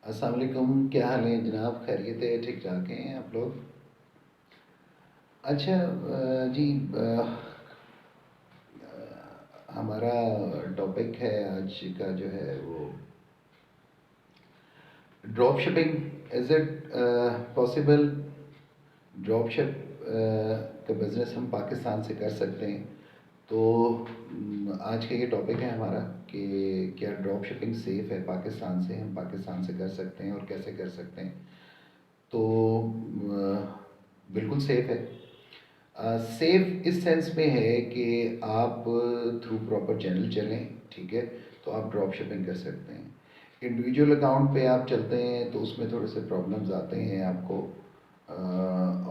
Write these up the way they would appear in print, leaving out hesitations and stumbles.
السلام علیکم، کیا حال ہے جناب؟ خیریت ہے؟ ٹھیک ٹھاک ہیں آپ لوگ؟ اچھا، جی، ہمارا ٹاپک ہے آج کا جو ہے وہ drop shipping. Is it possible drop ship کا بزنس ہم پاکستان سے کر سکتے ہیں؟ تو آج کا یہ ٹاپک ہے ہمارا کہ کیا ڈراپ شپنگ سیف ہے پاکستان سے؟ ہم پاکستان سے کر سکتے ہیں اور کیسے کر سکتے ہیں؟ تو بالکل سیف ہے. سیف اس سینس میں ہے کہ آپ تھرو پراپر چینل چلیں، ٹھیک ہے، تو آپ ڈراپ شپنگ کر سکتے ہیں. انڈیویجول اکاؤنٹ پہ آپ چلتے ہیں تو اس میں تھوڑے سے پرابلمز آتے ہیں آپ کو.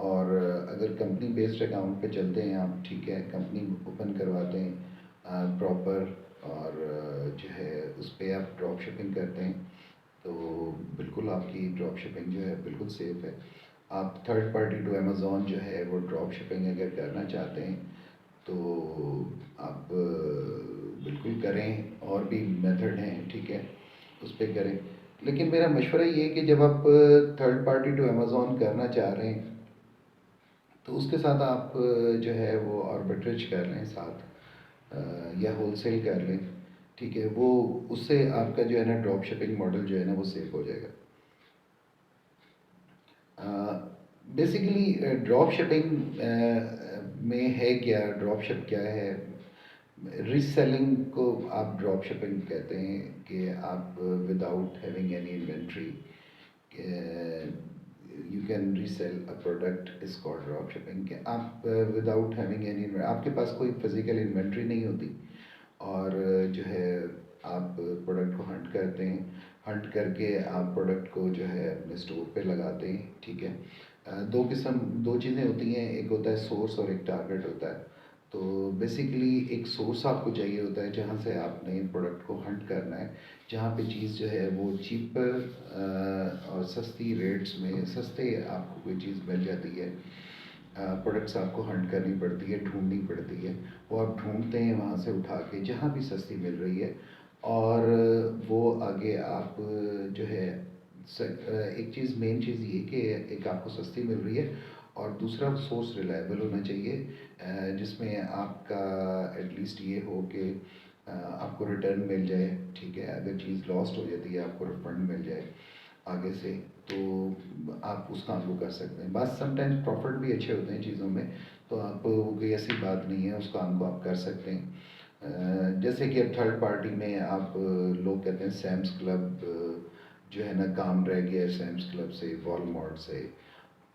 اور اگر کمپنی بیسڈ اکاؤنٹ پہ چلتے ہیں آپ، ٹھیک ہے، کمپنی اوپن کرواتے ہیں پراپر، اور جو ہے اس پہ آپ ڈراپ شپنگ کرتے ہیں تو بالکل آپ کی ڈراپ شپنگ جو ہے بالکل سیف ہے. آپ تھرڈ پارٹی ٹو امیزون جو ہے وہ ڈراپ شپنگ اگر کرنا چاہتے ہیں تو آپ بالکل کریں. اور بھی میتھڈ ہیں، ٹھیک ہے، اس پہ کریں. لیکن میرا مشورہ یہ ہے کہ جب آپ تھرڈ پارٹی ٹو امیزون کرنا چاہ رہے ہیں تو اس کے ساتھ آپ جو ہے وہ آربیٹریج کر لیں ساتھ، یا ہول سیل کر لیں، ٹھیک ہے. وہ اس سے آپ کا جو ہے نا ڈراپ شپنگ ماڈل جو ہے نا وہ سیف ہو جائے گا. بیسیکلی ڈراپ شپنگ میں ہے کیا؟ ڈراپ شپ کیا ہے؟ ری سیلنگ کو آپ ڈراپ شپنگ کہتے ہیں کہ آپ without having any inventory you can resell a product is called drop shipping. کہ آپ وداؤٹ ہیونگ اینی، آپ کے پاس کوئی فزیکل انوینٹری نہیں ہوتی اور جو ہے آپ پروڈکٹ کو ہنٹ کرتے ہیں، ہنٹ کر کے آپ پروڈکٹ کو جو ہے اپنے اسٹور پہ لگاتے ہیں، ٹھیک ہے. دو چیزیں ہوتی ہیں، ایک ہوتا ہے سورس اور ایک ٹارگیٹ ہوتا ہے. تو بیسیکلی ایک سورس آپ کو چاہیے ہوتا ہے جہاں سے آپ نے پروڈکٹ کو ہنٹ کرنا ہے، جہاں پہ چیز جو ہے وہ چیپر اور سستی ریٹس میں سستے آپ کو کوئی چیز مل جاتی ہے. پروڈکٹس آپ کو ہنٹ کرنی پڑتی ہے، ڈھونڈنی پڑتی ہے. وہ آپ ڈھونڈتے ہیں وہاں سے اٹھا کے جہاں بھی سستی مل رہی ہے، اور وہ آگے آپ جو ہے ایک چیز، مین چیز یہ کہ ایک آپ کو سستی مل رہی ہے اور دوسرا سورس ریلائبل ہونا چاہیے، جس میں آپ کا ایٹ لیسٹ یہ ہو کہ آپ کو ریٹرن مل جائے، ٹھیک ہے. اگر چیز لاسٹ ہو جاتی ہے آپ کو ریفنڈ مل جائے آگے سے، تو آپ اس کام کو کر سکتے ہیں. بس سم ٹائمز پروفٹ بھی اچھے ہوتے ہیں چیزوں میں، تو آپ کوئی ایسی بات نہیں ہے، اس کام کو آپ کر سکتے ہیں. جیسے کہ اب تھرڈ پارٹی میں آپ لوگ کہتے ہیں سیمس کلب جو ہے نا کام رہ گیا ہے سیمس کلب سے، والمارٹ سے.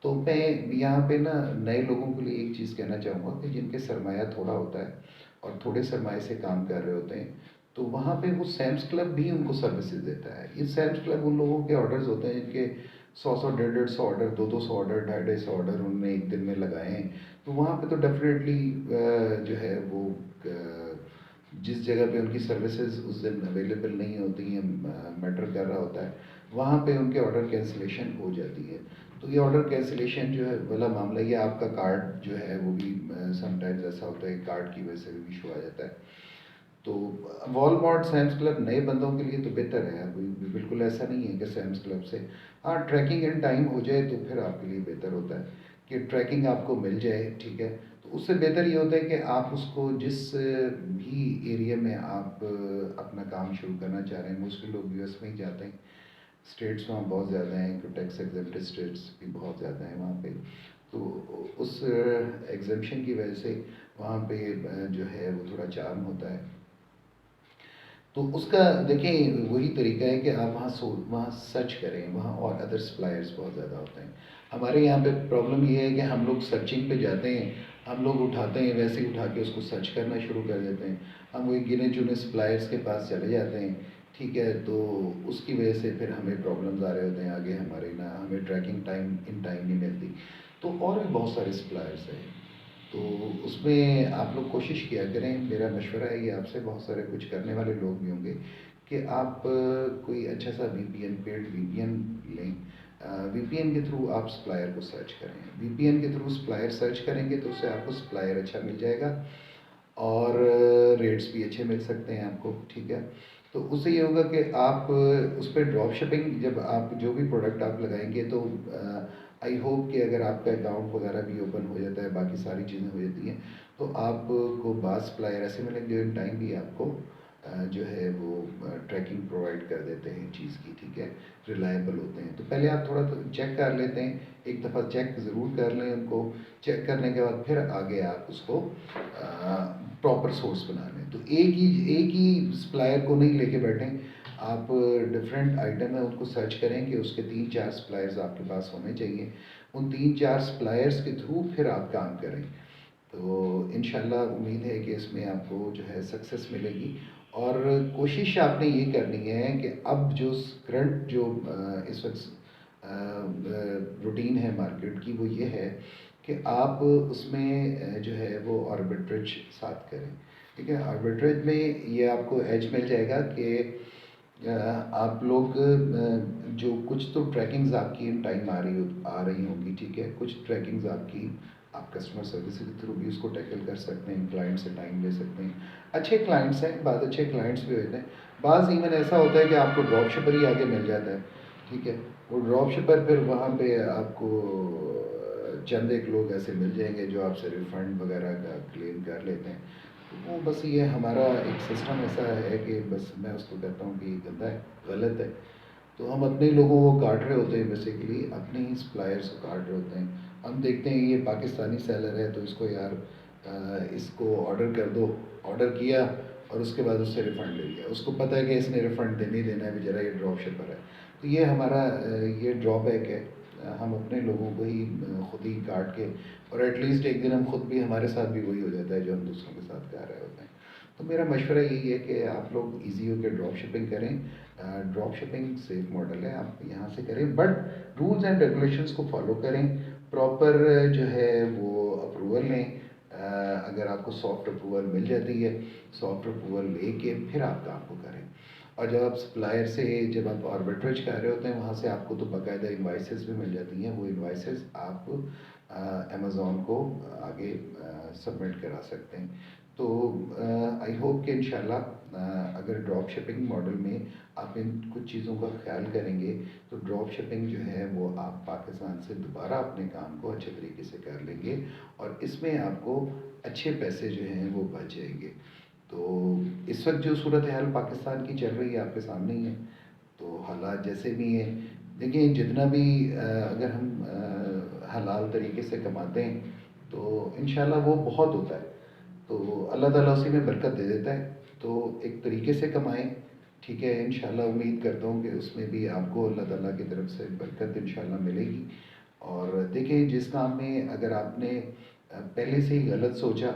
تو میں یہاں پہ نا نئے لوگوں کے لیے ایک چیز کہنا چاہوں گا کہ جن کے سرمایہ تھوڑا ہوتا ہے اور تھوڑے سرمایہ سے کام کر رہے ہوتے ہیں، تو وہاں پہ وہ سیمس کلب بھی ان کو سروسز دیتا ہے. یہ سیمس کلب ان لوگوں کے آرڈرز ہوتے ہیں جن کے 100 150 150 آرڈر، 200 آرڈر، 250 آرڈر انہوں نے ایک دن میں لگائے ہیں. تو وہاں پہ تو ڈیفینیٹلی جو ہے وہ جس جگہ پہ ان کی سروسز اس دن اویلیبل نہیں ہوتی ہیں، میٹر کر رہا ہوتا ہے، وہاں پہ ان کے آرڈر کینسلیشن ہو جاتی ہے. تو یہ آرڈر کینسلیشن جو ہے والا معاملہ، یہ آپ کا کارڈ جو ہے وہ بھی سم ٹائمز ایسا ہوتا ہے، کارڈ کی وجہ سے بھی ایشو آ جاتا ہے. تو والمارٹ، سیمس کلب نئے بندوں کے لیے تو بہتر ہے. بالکل ایسا نہیں ہے کہ سیمس کلب سے، ہاں ٹریکنگ اینڈ ٹائم ہو جائے تو پھر آپ کے لیے بہتر ہوتا ہے کہ ٹریکنگ آپ کو مل جائے، ٹھیک ہے. تو اس سے بہتر یہ ہوتا ہے کہ آپ اس کو جس بھی ایریا میں آپ اپنا کام شروع کرنا چاہ رہے ہیں، موسٹلی لوگ یو ایس میں ہی جاتے ہیں. اسٹیٹس وہاں بہت زیادہ ہیں، ٹیکس ایگزمپٹڈ اسٹیٹس بھی بہت زیادہ ہیں وہاں پہ. تو اس ایگزمپشن کی وجہ سے وہاں پہ جو ہے وہ تھوڑا چارم ہوتا ہے. تو اس کا دیکھیں وہی طریقہ ہے کہ آپ وہاں سرچ کریں، وہاں اور ادر سپلائرس بہت زیادہ ہوتے ہیں. ہمارے یہاں پہ پرابلم یہ ہے کہ ہم لوگ سرچنگ پہ جاتے ہیں، ہم لوگ اٹھاتے ہیں ویسے ہی اٹھا کے اس کو سرچ کرنا شروع کر دیتے ہیں. ہم وہی گنے چنے سپلائرس کے پاس چلے جاتے ہیں، ٹھیک ہے. تو اس کی وجہ سے پھر ہمیں پرابلمز آ رہے ہوتے ہیں آگے ہمارے نا، ہمیں ٹریکنگ ٹائم ان ٹائم نہیں ملتی. تو اور بھی بہت سارے سپلائرس ہیں. تو اس میں آپ لوگ کوشش کیا کریں، میرا مشورہ ہے یہ آپ سے، بہت سارے کچھ کرنے والے لوگ بھی ہوں گے، کہ آپ کوئی اچھا سا وی پی این، پیڈ وی پی این لیں. وی پی این کے تھرو آپ سپلائر کو سرچ کریں. وی پی این کے تھرو سپلائر سرچ کریں گے تو اس سے آپ کو سپلائر اچھا مل جائے گا اور ریٹس بھی اچھے مل سکتے ہیں آپ کو، ٹھیک ہے. تو اس سے یہ ہوگا کہ آپ اس پہ ڈراپ شپنگ جب آپ جو بھی پروڈکٹ آپ لگائیں گے تو آئی ہوپ کہ اگر آپ کا اکاؤنٹ وغیرہ بھی اوپن ہو جاتا ہے، باقی ساری چیزیں ہو جاتی ہیں، تو آپ کو بعض سپلائر ایسے ملیں گے ان ٹائم بھی آپ کو جو ہے وہ ٹریکنگ پرووائڈ کر دیتے ہیں چیز کی، ٹھیک ہے، ریلائبل ہوتے ہیں. تو پہلے آپ تھوڑا چیک کر لیتے ہیں، ایک دفعہ چیک ضرور کر لیں ان کو. چیک کرنے کے بعد پھر آگے آپ اس کو پراپر سورس بنا لیں. تو ایک ہی سپلائر کو نہیں لے کے بیٹھیں، آپ ڈفرینٹ آئٹم ہے ان کو سرچ کریں کہ اس کے 3-4 سپلائرز آپ کے پاس ہونے چاہیے. ان 3-4 سپلائرز کے تھرو پھر آپ کام کریں. تو انشاءاللہ امید ہے کہ اس میں آپ کو جو ہے سکسیس ملے گی. اور کوشش آپ نے یہ کرنی ہے کہ اب جو کرنٹ جو اس وقت روٹین ہے مارکیٹ کی، وہ یہ ہے کہ آپ اس میں جو ہے وہ آربیٹریج ساتھ کریں. ٹھیک ہے، آربیٹریج میں یہ آپ کو ایج مل جائے گا کہ آپ لوگ جو کچھ تو ٹریکنگز آپ کی ان ٹائم آ رہی ہوں گی، ٹھیک ہے، کچھ ٹریکنگز آپ کی آپ کسٹمر سروس کے تھرو بھی اس کو ٹیکل کر سکتے ہیں، کلائنٹ سے ٹائم لے سکتے ہیں. اچھے کلائنٹس ہیں، بعض اچھے کلائنٹس بھی ہوتے ہیں، بعض ایون ایسا ہوتا ہے کہ آپ کو ڈراپ شپر ہی آگے مل جاتا ہے. ٹھیک ہے، وہ ڈراپ شپر پھر وہاں پہ آپ کو چند ایک لوگ ایسے مل جائیں گے جو آپ سے ریفنڈ وغیرہ کا کلیم کر لیتے ہیں. وہ بس یہ ہمارا ایک سسٹم ایسا ہے کہ بس میں اس کو کہتا ہوں کہ یہ گندا ہے، غلط ہے. تو ہم اپنے لوگوں کو کاٹ رہے ہوتے ہیں، بیسیکلی اپنے ہی سپلائرس کو کاٹ رہے ہوتے ہیں. ہم دیکھتے ہیں یہ پاکستانی سیلر ہے تو اس کو یار اس کو آرڈر کر دو، آرڈر کیا اور اس کے بعد اس سے ریفنڈ لے لیا. اس کو پتہ ہے کہ اس نے ریفنڈ دینا ہی دینا ہے، بیچارہ یہ ڈراپ شپر ہے. تو یہ ہمارا یہ ڈرا بیک ہے. ہم اپنے لوگوں کو ہی خود ہی کاٹ کے، اور ایٹ لیسٹ ایک دن ہم خود بھی، ہمارے ساتھ بھی وہی ہو جاتا ہے جو ہم دوسروں کے ساتھ کر رہے ہوتے ہیں. تو میرا مشورہ یہی ہے کہ آپ لوگ ایزی ہو کے ڈراپ شپنگ کریں. ڈراپ شپنگ سیف ماڈل ہے، آپ یہاں سے کریں، بٹ رولز اینڈ ریگولیشنس کو فالو کریں. پراپر جو ہے وہ اپروول لیں. اگر آپ کو سافٹ اپروول مل جاتی ہے، سافٹ اپروول لے کے پھر آپ کام کو کریں. اور جب آپ سپلائر سے، جب آپ آربیٹریج کر رہے ہوتے ہیں، وہاں سے آپ کو تو باقاعدہ انوائسز بھی مل جاتی ہیں. وہ انوائسز آپ امیزون کو آگے سبمٹ کرا سکتے ہیں. تو آئی ہوپ کہ انشاءاللہ اگر ڈراپ شپنگ ماڈل میں آپ ان کچھ چیزوں کا خیال کریں گے تو ڈراپ شپنگ جو ہے وہ آپ پاکستان سے دوبارہ اپنے کام کو اچھے طریقے سے کر لیں گے، اور اس میں آپ کو اچھے پیسے جو ہیں وہ بچ جائیں گے. تو اس وقت جو صورتحال پاکستان کی چل رہی ہے آپ کے سامنے ہی ہے. تو حالات جیسے بھی ہیں، دیکھیں جتنا بھی اگر ہم حلال طریقے سے کماتے ہیں تو انشاءاللہ وہ بہت ہوتا ہے. تو اللہ تعالیٰ اسی میں برکت دے دیتا ہے. تو ایک طریقے سے کمائیں، ٹھیک ہے. انشاءاللہ امید کرتا ہوں کہ اس میں بھی آپ کو اللہ تعالیٰ کی طرف سے برکت انشاءاللہ ملے گی. اور دیکھیں جس کام میں اگر آپ نے پہلے سے ہی غلط سوچا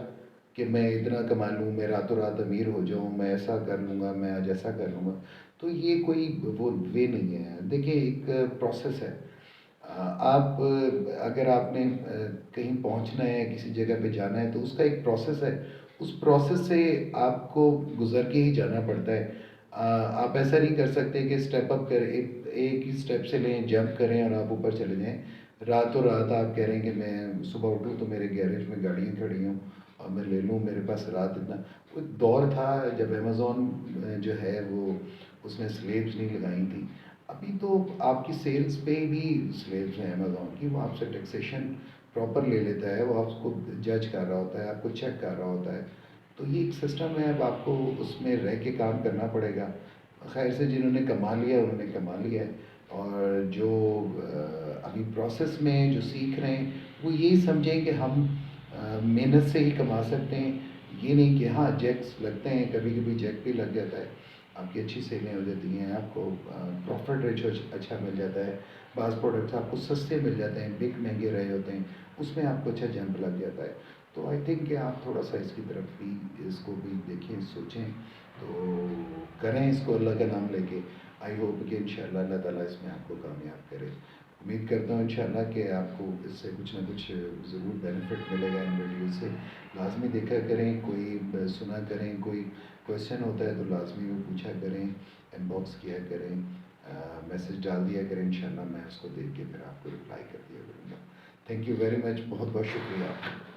کہ میں اتنا کما لوں، میں راتوں رات امیر ہو جاؤں، میں ایسا کر لوں گا، میں آج ایسا کر لوں گا، تو یہ کوئی وہ وے نہیں ہے. دیکھیں ایک پروسیس ہے. آپ اگر آپ نے کہیں پہنچنا ہے، کسی جگہ پہ جانا ہے، تو اس کا ایک پروسیس ہے. اس پروسیس سے آپ کو گزر کے ہی جانا پڑتا ہے. آپ ایسا نہیں کر سکتے کہ اسٹیپ اپ کریں، ایک ہی اسٹیپ سے لیں، جمپ کریں اور آپ اوپر چلے جائیں. راتوں رات آپ کہہ رہے ہیں کہ میں صبح اٹھوں تو میرے گیریج میں گاڑیاں کھڑی ہوں اور میں لے لوں، میرے پاس رات اتنا. ایک دور تھا جب امیزون جو ہے وہ اس نے سلیبس نہیں لگائی تھیں. ابھی تو آپ کی سیلز پہ بھی سلیبس ہیں امیزون کی. وہ آپ سے ٹیکسیشن پراپر لے لیتا ہے، وہ آپ کو جج کر رہا ہوتا ہے، آپ کو چیک کر رہا ہوتا ہے. تو یہ ایک سسٹم ہے. اب آپ کو اس میں رہ کے کام کرنا پڑے گا. خیر سے جنہوں نے کما لیا انہوں نے کما لیا ہے، اور جو ابھی پروسیس میں جو سیکھ رہے ہیں وہ یہی سمجھیں کہ ہم محنت سے ہی کما سکتے ہیں. یہ نہیں کہ ہاں جیکس لگتے ہیں، کبھی کبھی جیک بھی لگ جاتا ہے، آپ کی اچھی سیلیں ہو جاتی ہیں، آپ کو پروفٹ ریشو اچھا مل جاتا ہے. بعض پروڈکٹس آپ کو سستے مل جاتے ہیں، بگ مہنگے رہے ہوتے ہیں، اس میں آپ کو اچھا جمپ لگ جاتا ہے. تو آئی تھنک کہ آپ تھوڑا سا اس کی طرف بھی، اس کو بھی دیکھیں، سوچیں، تو کریں اس کو اللہ کا نام لے کے. آئی ہوپ کہ انشاءاللہ اللہ تعالیٰ اس میں آپ کو کامیاب کرے. امید کرتا ہوں انشاءاللہ کہ آپ کو اس سے کچھ نہ کچھ ضرور بینیفٹ ملے گا ان ویڈیو سے. لازمی دیکھا کریں، کوئی سنا کریں، کوئی کویشچن ہوتا ہے تو لازمی وہ پوچھا کریں، ان باکس کیا کریں، میسج ڈال دیا کریں. انشاءاللہ میں اس کو دیکھ کے پھر آپ کو رپلائی کر دیا کروں گا. Thank you very much. بہت بہت شکریہ.